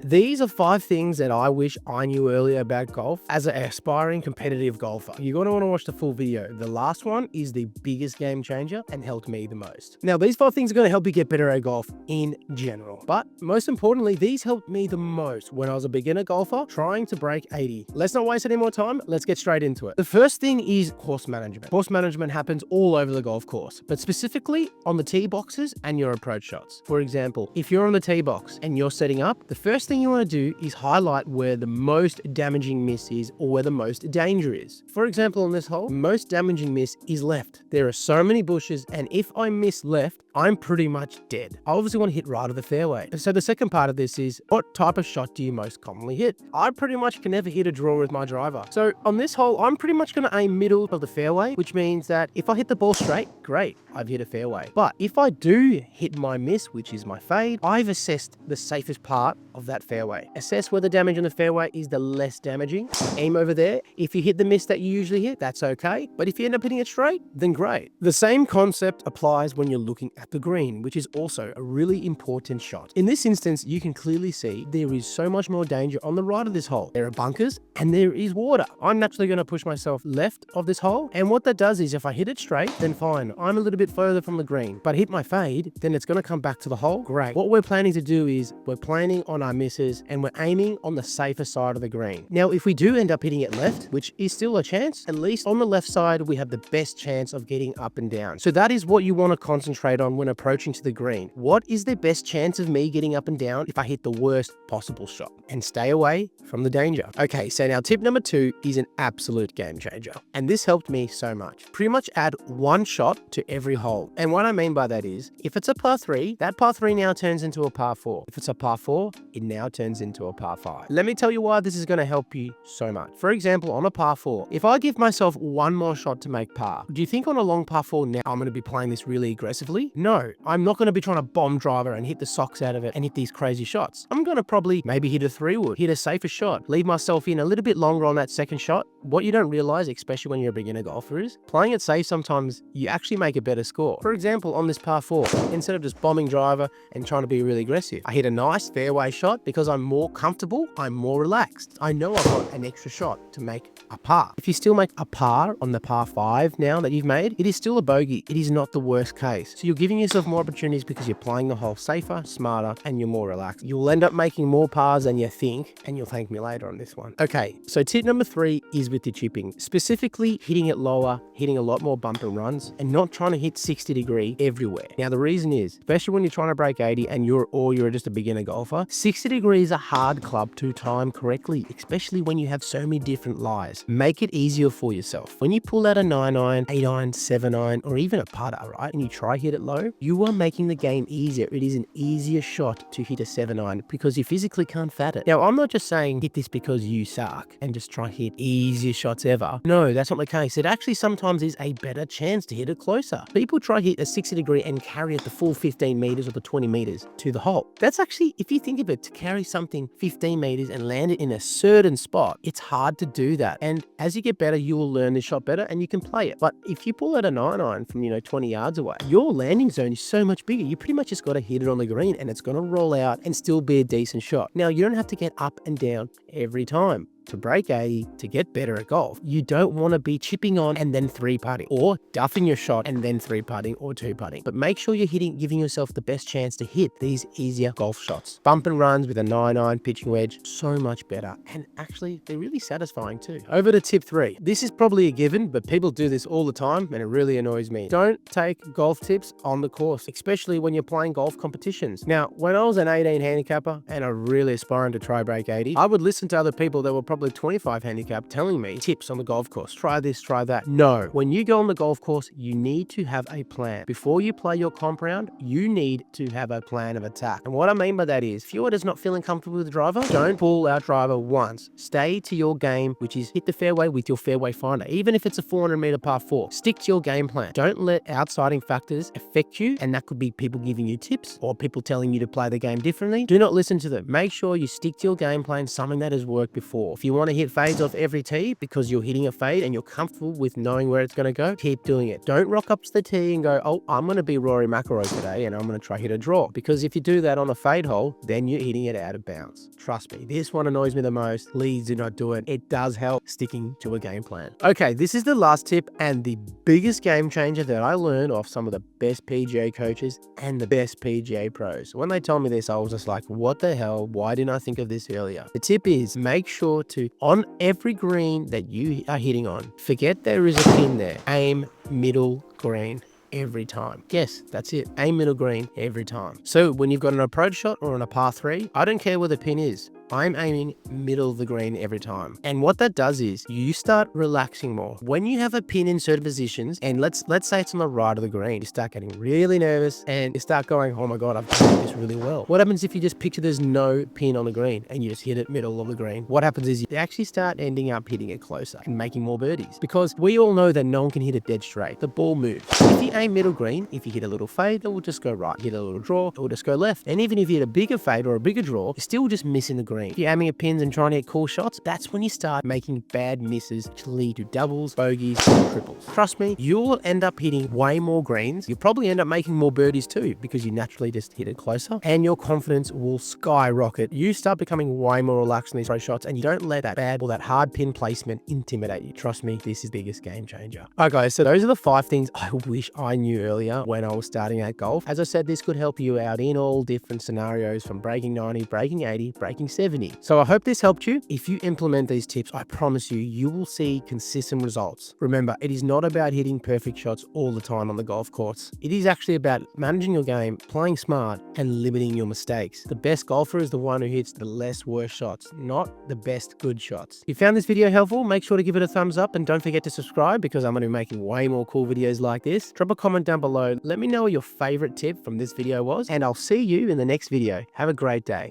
These are 5 things that I wish I knew earlier about golf as an aspiring competitive golfer. You're going to want to watch the full video. The last one is the biggest game changer and helped me the most. Now, these 5 things are going to help you get better at golf in general. But most importantly, these helped me the most when I was a beginner golfer trying to break 80. Let's not waste any more time. Let's get straight into it. The first thing is course management. Course management happens all over the golf course, but specifically on the tee boxes and your approach shots. For example, if you're on the tee box and you're setting up, the first thing you want to do is highlight where the most damaging miss is or where the most danger is. For example, on this hole, most damaging miss is left. There are so many bushes, and if I miss left, I'm pretty much dead. I obviously want to hit right of the fairway. So the second part of this is, what type of shot do you most commonly hit? I pretty much can never hit a draw with my driver. So on this hole, I'm pretty much going to aim middle of the fairway, which means that if I hit the ball straight, great, I've hit a fairway. But if I do hit my miss, which is my fade, I've assessed the safest part of that fairway. Assess where the damage on the fairway is the less damaging. Aim over there. If you hit the miss that you usually hit, that's okay. But if you end up hitting it straight, then great. The same concept applies when you're looking at the green, which is also a really important shot. In this instance, you can clearly see there is so much more danger on the right of this hole. There are bunkers and there is water. I'm naturally going to push myself left of this hole. And what that does is if I hit it straight, then fine. I'm a little bit further from the green. But hit my fade, then it's going to come back to the hole. Great. What we're planning to do is we're planning on our misses and we're aiming on the safer side of the green. Now, if we do end up hitting it left, which is still a chance, at least on the left side, we have the best chance of getting up and down. So that is what you want to concentrate on when approaching to the green. What is the best chance of me getting up and down if I hit the worst possible shot? And stay away from the danger. Okay, so now tip number 2 is an absolute game changer. And this helped me so much. Pretty much add one shot to every hole. And what I mean by that is, if it's a par 3, that par 3 now turns into a par 4. If it's a par 4, it now turns into a par 5. Let me tell you why this is going to help you so much. For example, on a par 4, if I give myself one more shot to make par, do you think on a long par 4 now I'm going to be playing this really aggressively? No, I'm not going to be trying to bomb driver and hit the socks out of it and hit these crazy shots. I'm going to probably maybe hit a 3-wood, hit a safer shot, leave myself in a little bit longer on that second shot. What you don't realize, especially when you're a beginner golfer, is playing it safe sometimes you actually make a better score. For example, on this par 4, instead of just bombing driver and trying to be really aggressive, I hit a nice fairway shot because I'm more comfortable, I'm more relaxed. I know I've got an extra shot to make a par. If you still make a par on the par 5 now that you've made, it is still a bogey. It is not the worst case. So you're giving yourself more opportunities because you're playing the hole safer, smarter, and you're more relaxed. You'll end up making more pars than you think, and you'll thank me later on this one. Okay, so tip number 3 is with the chipping, specifically hitting it lower, hitting a lot more bump and runs, and not trying to hit 60 degree everywhere. Now, the reason is, especially when you're trying to break 80 and you're just a beginner golfer, 60 degrees is a hard club to time correctly, especially when you have so many different lies. Make it easier for yourself. When you pull out a 9-iron, 8-iron, 7-iron, or even a putter, right, and you try hit it low, you are making the game easier. It is an easier shot to hit a 7-iron because you physically can't fat it. Now, I'm not just saying hit this because you suck and just try hit easier shots ever. No, that's not the case. It actually sometimes is a better chance to hit it closer. People try hit a 60 degree and carry it the full 15 meters or the 20 meters to the hole. That's actually, if you think of it, to carry something 15 meters and land it in a certain spot, it's hard to do that. And as you get better, you will learn this shot better and you can play it. But if you pull out a 9-iron from, 20 yards away, your landing zone is so much bigger. You pretty much just got to hit it on the green and it's going to roll out and still be a decent shot. Now, you don't have to get up and down every time. To break 80, to get better at golf, you don't want to be chipping on and then 3-putting, or duffing your shot and then 3-putting or 2-putting. But make sure you're giving yourself the best chance to hit these easier golf shots. Bump and runs with a 9-iron pitching wedge, so much better. And actually, they're really satisfying too. Over to tip 3. This is probably a given, but people do this all the time and it really annoys me. Don't take golf tips on the course, especially when you're playing golf competitions. Now, when I was an 18 handicapper and I'm really aspiring to try break 80, I would listen to other people that were probably 25 handicap telling me tips on the golf course. Try this, try that. No. When you go on the golf course, you need to have a plan. Before you play your comp round, you need to have a plan of attack. And what I mean by that is, if you're just not feeling comfortable with the driver, don't pull out driver once. Stay to your game, which is hit the fairway with your fairway finder. Even if it's a 400-meter par 4, stick to your game plan. Don't let outsiding factors affect you, and that could be people giving you tips or people telling you to play the game differently. Do not listen to them. Make sure you stick to your game plan, something that has worked before. If you want to hit fades off every tee because you're hitting a fade and you're comfortable with knowing where it's going to go, keep doing it. Don't rock up to the tee and go, oh, I'm going to be Rory McIlroy today and I'm going to try hit a draw. Because if you do that on a fade hole, then you're hitting it out of bounds. Trust me, this one annoys me the most. Please do not do it. It does help sticking to a game plan. Okay, this is the last tip and the biggest game changer that I learned off some of the best PGA coaches and the best PGA pros. When they told me this, I was just like, what the hell? Why didn't I think of this earlier? The tip is make sure to, on every green that you are hitting on, forget there is a pin there. Aim middle green every time. Yes, that's it. Aim middle green every time. So when you've got an approach shot or on a par 3, I don't care where the pin is. I'm aiming middle of the green every time. And what that does is you start relaxing more. When you have a pin in certain positions, and let's say it's on the right of the green, you start getting really nervous and you start going, oh my God, I've done this really well. What happens if you just picture there's no pin on the green and you just hit it middle of the green? What happens is you actually start ending up hitting it closer and making more birdies, because we all know that no one can hit it dead straight. The ball moves. If you aim middle green, if you hit a little fade, it will just go right. Hit a little draw, it will just go left. And even if you hit a bigger fade or a bigger draw, you're still just missing the green. If you're aiming at pins and trying to hit cool shots, that's when you start making bad misses to lead to doubles, bogeys, and triples. Trust me, you'll end up hitting way more greens. You'll probably end up making more birdies too, because you naturally just hit it closer and your confidence will skyrocket. You start becoming way more relaxed in these pro shots and you don't let that bad or that hard pin placement intimidate you. Trust me, this is the biggest game changer. All right, guys, so those are the 5 things I wish I knew earlier when I was starting at golf. As I said, this could help you out in all different scenarios, from breaking 90, breaking 80, breaking 70. So I hope this helped you. If you implement these tips, I promise you, you will see consistent results. Remember, it is not about hitting perfect shots all the time on the golf course. It is actually about managing your game, playing smart, and limiting your mistakes. The best golfer is the one who hits the less worst shots, not the best good shots. If you found this video helpful, make sure to give it a thumbs up and don't forget to subscribe, because I'm going to be making way more cool videos like this. Drop a comment down below. Let me know what your favorite tip from this video was, and I'll see you in the next video. Have a great day.